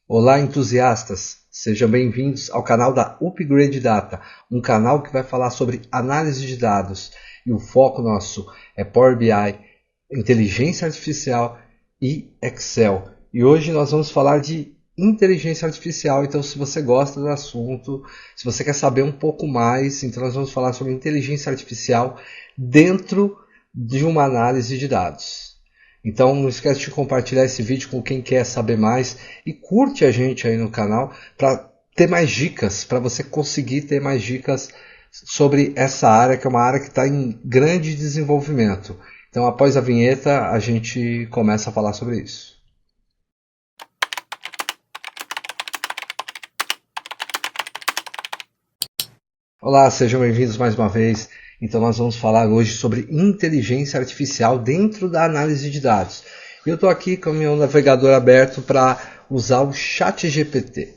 Olá, entusiastas! Sejam bem-vindos ao canal da Upgrade Data, um canal que vai falar sobre análise de dados. E o foco nosso é Power BI, inteligência artificial e Excel. E hoje nós vamos falar de inteligência artificial. Então, se você gosta do assunto, se você quer saber um pouco mais, então nós vamos falar sobre inteligência artificial dentro de uma análise de dados. Então não esquece de compartilhar esse vídeo com quem quer saber mais e curte a gente aí no canal para ter mais dicas, para você conseguir ter mais dicas sobre essa área, que é uma área que está em grande desenvolvimento. Então após a vinheta a gente começa a falar sobre isso. Olá, sejam bem-vindos mais uma vez. Então nós vamos falar hoje sobre inteligência artificial dentro da análise de dados. Eu estou aqui com o meu navegador aberto para usar o ChatGPT.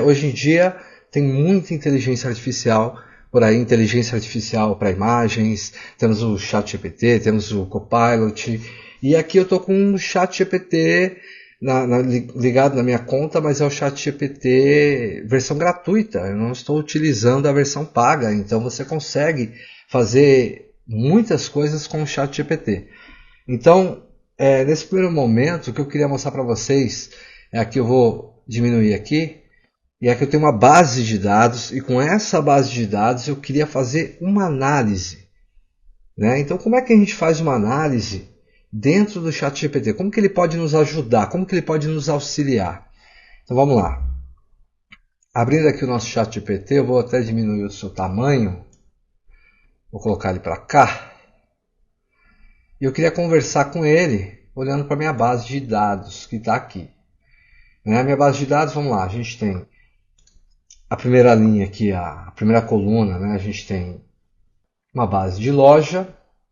Hoje em dia tem muita inteligência artificial por aí, inteligência artificial para imagens, temos o ChatGPT, temos o Copilot, e aqui eu estou com o ChatGPT ligado na minha conta, mas é o ChatGPT versão gratuita. Eu não estou utilizando a versão paga, então você consegue fazer muitas coisas com o ChatGPT. Então, nesse primeiro momento, o que eu queria mostrar para vocês é aqui, eu vou diminuir aqui, e aqui eu tenho uma base de dados, e com essa base de dados eu queria fazer uma análise. Então, como é que a gente faz uma análise dentro do ChatGPT? Como que ele pode nos ajudar? Como que ele pode nos auxiliar? Então vamos lá. Abrindo aqui o nosso ChatGPT, eu vou até diminuir o seu tamanho. Vou colocar ele para cá. E eu queria conversar com ele, olhando para a minha base de dados, que está aqui. A minha base de dados, vamos lá. A gente tem a primeira linha aqui, a primeira coluna, a gente tem uma base de loja.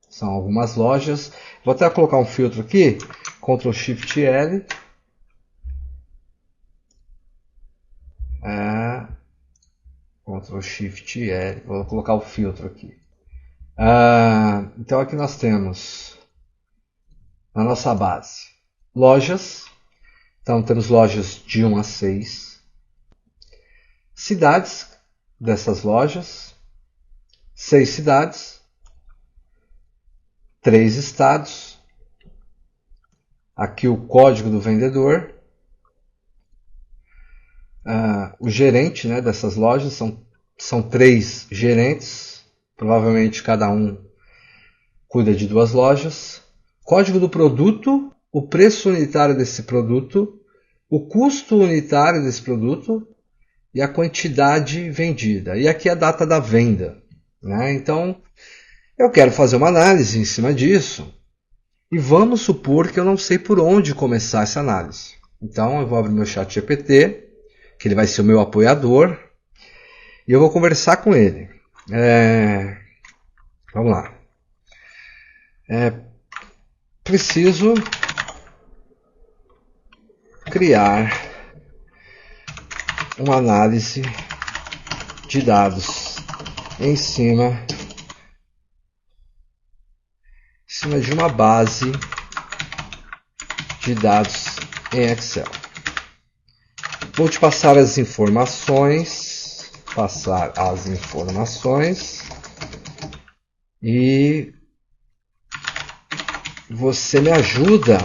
São algumas lojas. Vou até colocar um filtro aqui. Ctrl Shift L. Ctrl Shift L. Vou colocar o filtro aqui. Então aqui nós temos na nossa base lojas. Então temos lojas de 1 a 6. Cidades dessas lojas. 6 cidades. 3 estados, aqui o código do vendedor, o gerente dessas lojas, são 3 gerentes, provavelmente cada um cuida de 2 lojas, código do produto, o preço unitário desse produto, o custo unitário desse produto e a quantidade vendida, e aqui a data da venda. Então, eu quero fazer uma análise em cima disso e vamos supor que eu não sei por onde começar essa análise. Então eu vou abrir meu ChatGPT, que ele vai ser o meu apoiador, e eu vou conversar com ele. Vamos lá. Preciso criar uma análise de dados em cima de uma base de dados em Excel. Vou te passar as informações, e você me ajuda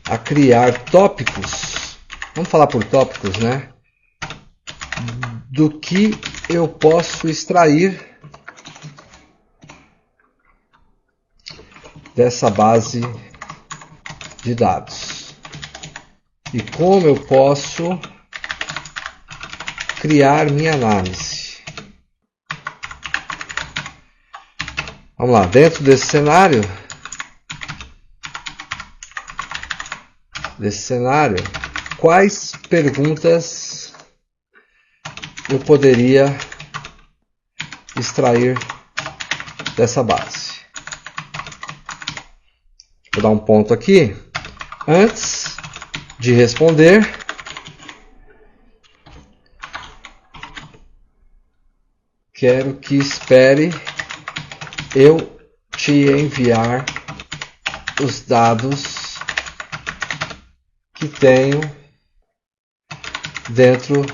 a criar tópicos. Vamos falar por tópicos, do que eu posso extrair dessa base de dados e como eu posso criar minha análise. Vamos lá, dentro desse cenário, quais perguntas eu poderia extrair dessa base? Vou dar um ponto aqui. Antes de responder, quero que espere eu te enviar os dados que tenho dentro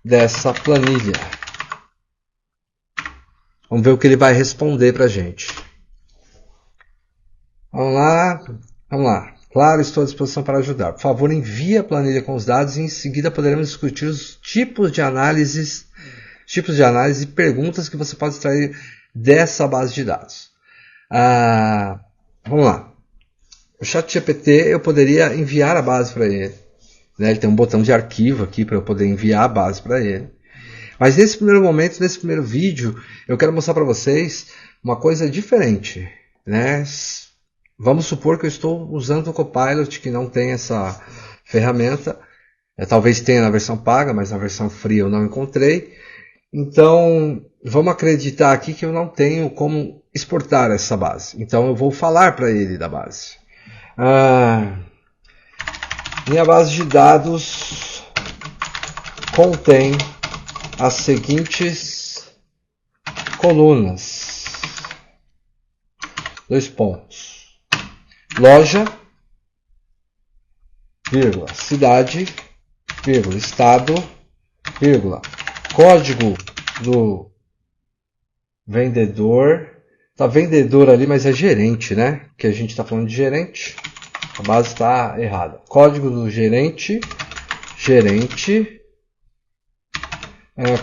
dessa planilha. Vamos ver o que ele vai responder para a gente. Vamos lá. Claro, estou à disposição para ajudar. Por favor, envie a planilha com os dados e em seguida poderemos discutir os tipos de análise e perguntas que você pode extrair dessa base de dados. Vamos lá. O ChatGPT, eu poderia enviar a base para ele. Né? Ele tem um botão de arquivo aqui para eu poder enviar a base para ele. Mas nesse primeiro momento, nesse primeiro vídeo, eu quero mostrar para vocês uma coisa diferente. Né? Vamos supor que eu estou usando o Copilot, que não tem essa ferramenta. Talvez tenha na versão paga, mas na versão free eu não encontrei. Então, vamos acreditar aqui que eu não tenho como exportar essa base. Então, eu vou falar para ele da base. Minha base de dados contém as seguintes colunas. 2 pontos. Loja, vírgula, cidade, vírgula, estado, vírgula, código do vendedor. Tá vendedor ali, mas é gerente, né? Que a gente está falando de gerente. A base está errada. Código do gerente,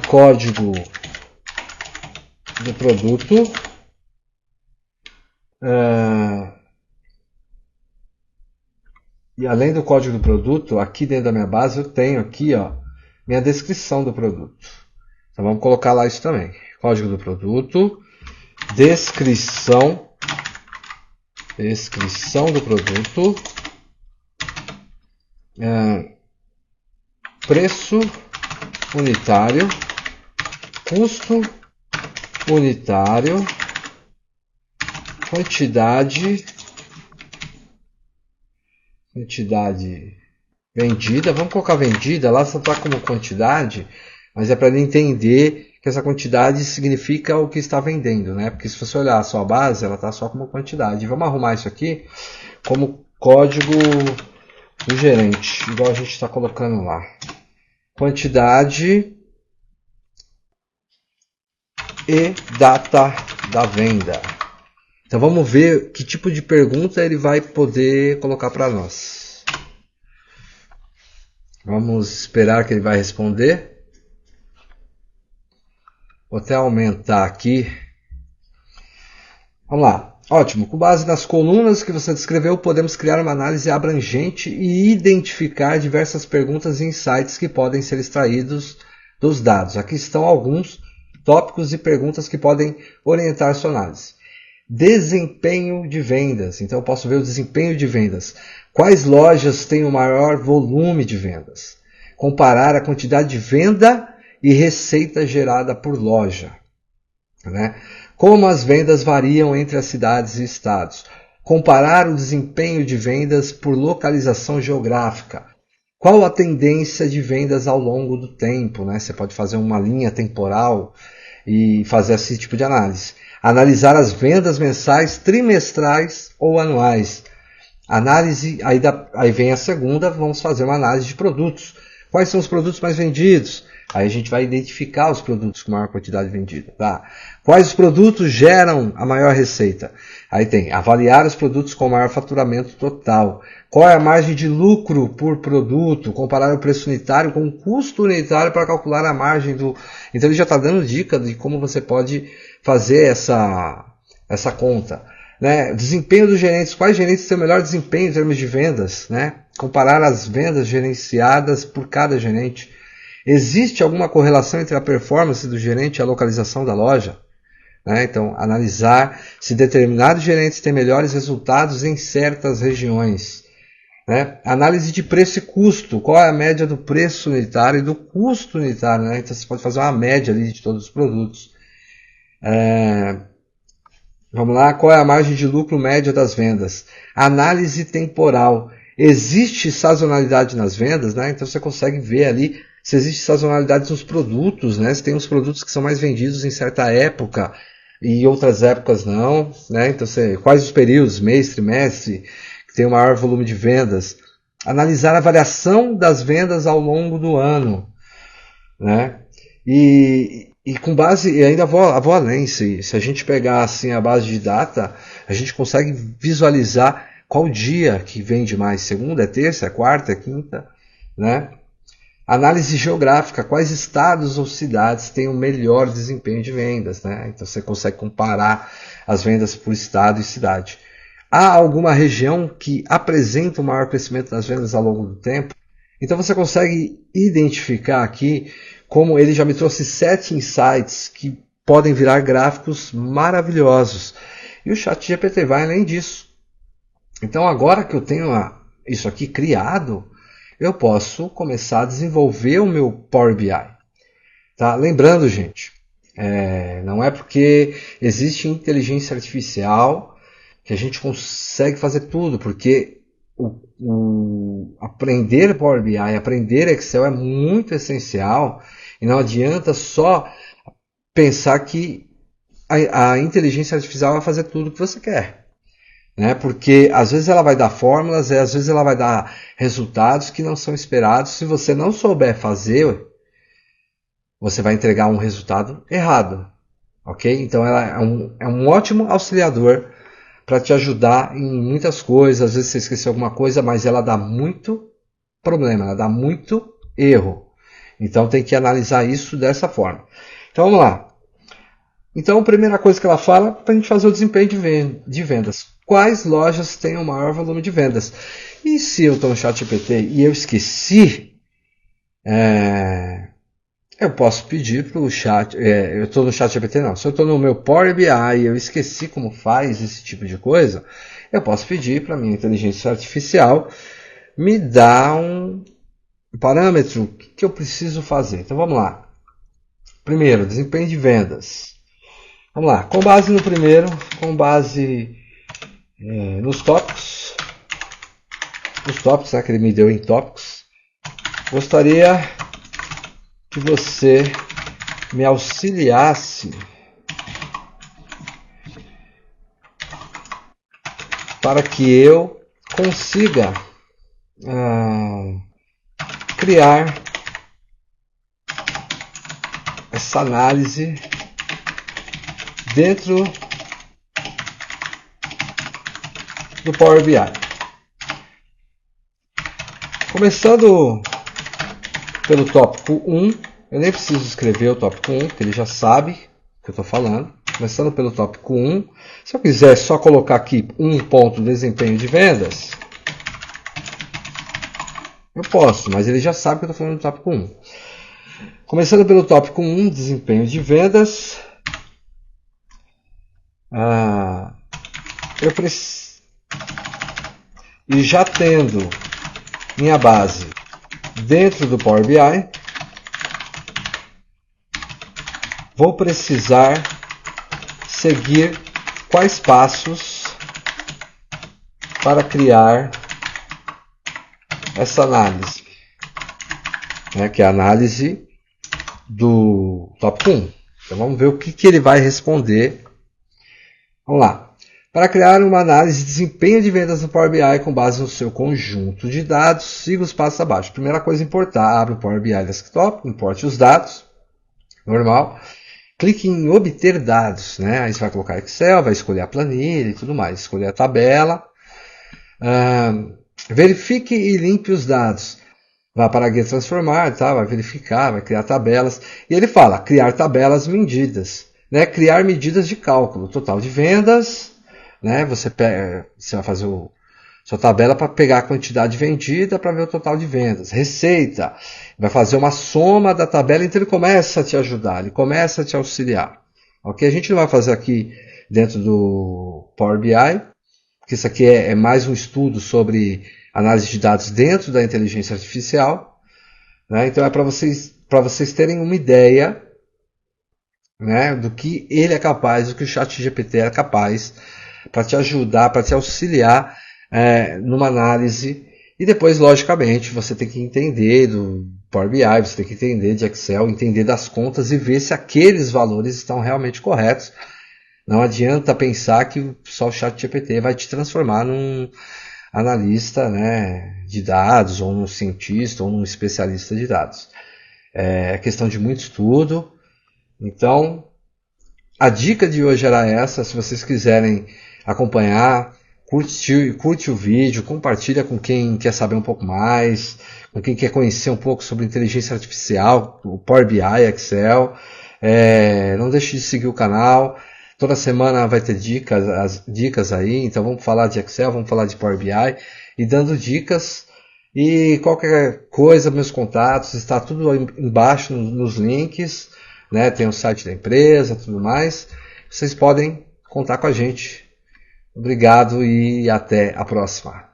código do produto, e além do código do produto, aqui dentro da minha base eu tenho aqui, ó, minha descrição do produto. Então vamos colocar lá isso também. Código do produto, descrição do produto, preço unitário, custo unitário, quantidade vendida. Vamos colocar vendida, lá só está como quantidade, mas é para ele entender que essa quantidade significa o que está vendendo, né? Porque se você olhar a sua base, ela está só como quantidade. Vamos arrumar isso aqui como código do gerente, igual a gente está colocando lá. Quantidade e data da venda. Então vamos ver que tipo de pergunta ele vai poder colocar para nós. Vamos esperar que ele vai responder. Vou até aumentar aqui. Vamos lá. Ótimo. Com base nas colunas que você descreveu, podemos criar uma análise abrangente e identificar diversas perguntas e insights que podem ser extraídos dos dados. Aqui estão alguns tópicos e perguntas que podem orientar sua análise. Desempenho de vendas. Então eu posso ver o desempenho de vendas. Quais lojas têm o maior volume de vendas? Comparar a quantidade de venda e receita gerada por loja. Né? Como as vendas variam entre as cidades e estados. Comparar o desempenho de vendas por localização geográfica. Qual a tendência de vendas ao longo do tempo? Né? Você pode fazer uma linha temporal e fazer esse tipo de análise. Analisar as vendas mensais, trimestrais ou anuais. Análise, aí vem a segunda, vamos fazer uma análise de produtos. Quais são os produtos mais vendidos? Aí a gente vai identificar os produtos com maior quantidade vendida. Tá? Quais os produtos geram a maior receita? Aí tem avaliar os produtos com maior faturamento total. Qual é a margem de lucro por produto? Comparar o preço unitário com o custo unitário para calcular a margem do... Então ele já está dando dica de como você pode fazer essa conta. Né? Desempenho dos gerentes. Quais gerentes têm o melhor desempenho em termos de vendas? Né? Comparar as vendas gerenciadas por cada gerente. Existe alguma correlação entre a performance do gerente e a localização da loja? Né? Então, analisar se determinados gerentes têm melhores resultados em certas regiões. Né? Análise de preço e custo. Qual é a média do preço unitário e do custo unitário? Né? Então, você pode fazer uma média ali de todos os produtos. Vamos lá. Qual é a margem de lucro média das vendas? Análise temporal. Existe sazonalidade nas vendas? Né? Então, você consegue ver ali se existe sazonalidade nos produtos, né? Se tem uns produtos que são mais vendidos em certa época e outras épocas não, né? Então, quais os períodos, mês, trimestre, que tem o maior volume de vendas, analisar a variação das vendas ao longo do ano, né? E com base, e ainda vou além, se a gente pegar assim a base de data, a gente consegue visualizar qual dia que vende mais, segunda, é terça, é quarta, é quinta, né? Análise geográfica, quais estados ou cidades têm o melhor desempenho de vendas, né? Então você consegue comparar as vendas por estado e cidade. Há alguma região que apresenta o maior crescimento das vendas ao longo do tempo? Então você consegue identificar aqui, como ele já me trouxe 7 insights que podem virar gráficos maravilhosos. E o ChatGPT vai além disso. Então agora que eu tenho isso aqui criado, eu posso começar a desenvolver o meu Power BI. Tá? Lembrando, gente, não é porque existe inteligência artificial que a gente consegue fazer tudo, porque aprender Power BI, aprender Excel é muito essencial e não adianta só pensar que a inteligência artificial vai fazer tudo o que você quer. Né? Porque às vezes ela vai dar fórmulas, às vezes ela vai dar resultados que não são esperados. Se você não souber fazer, você vai entregar um resultado errado. Ok? Então ela é um ótimo auxiliador para te ajudar em muitas coisas. Às vezes você esqueceu alguma coisa, mas ela dá muito problema, ela dá muito erro. Então tem que analisar isso dessa forma. Então vamos lá. Então a primeira coisa que ela fala é para a gente fazer o desempenho de vendas. Quais lojas têm o maior volume de vendas? E se eu estou no ChatGPT e eu esqueci, eu posso pedir para o chat. Eu estou no ChatGPT não. Se eu estou no meu Power BI e eu esqueci como faz esse tipo de coisa, eu posso pedir para a minha inteligência artificial me dar um parâmetro que eu preciso fazer. Então vamos lá. Primeiro, desempenho de vendas. Vamos lá. Com base no primeiro, com base nos tópicos, que ele me deu em tópicos, gostaria que você me auxiliasse para que eu consiga criar essa análise dentro do Power BI. Começando pelo tópico 1, eu nem preciso escrever o tópico 1, porque ele já sabe o que eu estou falando. Começando pelo tópico 1, se eu quiser só colocar aqui um ponto desempenho de vendas, eu posso, mas ele já sabe que eu estou falando do tópico 1. Começando pelo tópico 1, desempenho de vendas, eu preciso. E já tendo minha base dentro do Power BI, vou precisar seguir quais passos para criar essa análise, né, que é a análise do tópico 1. Então vamos ver o que ele vai responder. Vamos lá. Para criar uma análise de desempenho de vendas no Power BI com base no seu conjunto de dados, siga os passos abaixo. Primeira coisa, importar. Abre o Power BI Desktop, importe os dados. Normal. Clique em obter dados. Né? Aí você vai colocar Excel, vai escolher a planilha e tudo mais. Escolher a tabela. Verifique e limpe os dados. Vá para a guia transformar, tá? Vai verificar, vai criar tabelas. E ele fala, criar tabelas medidas. Né? Criar medidas de cálculo. Total de vendas. Né? Você vai fazer sua tabela para pegar a quantidade vendida para ver o total de vendas. Receita. Vai fazer uma soma da tabela, então ele começa a te ajudar, ele começa a te auxiliar. Ok? A gente não vai fazer aqui dentro do Power BI, porque isso aqui é mais um estudo sobre análise de dados dentro da inteligência artificial. Né? Então é para vocês terem uma ideia, né, do que ele é capaz, do que o ChatGPT é capaz para te ajudar, para te auxiliar numa análise. E depois, logicamente, você tem que entender do Power BI, você tem que entender de Excel, entender das contas e ver se aqueles valores estão realmente corretos. Não adianta pensar que só o ChatGPT vai te transformar analista, né, de dados, ou um cientista, ou um especialista de dados. É questão de muito estudo. Então, a dica de hoje era essa. Se vocês quiserem acompanhar, curte o vídeo, compartilha com quem quer saber um pouco mais, com quem quer conhecer um pouco sobre inteligência artificial, o Power BI, Excel. Não deixe de seguir o canal. Toda semana vai ter dicas aí. Então vamos falar de Excel, vamos falar de Power BI e dando dicas. E qualquer coisa, meus contatos, está tudo embaixo nos links, né? Tem o site da empresa, tudo mais. Vocês podem contar com a gente. Obrigado e até a próxima.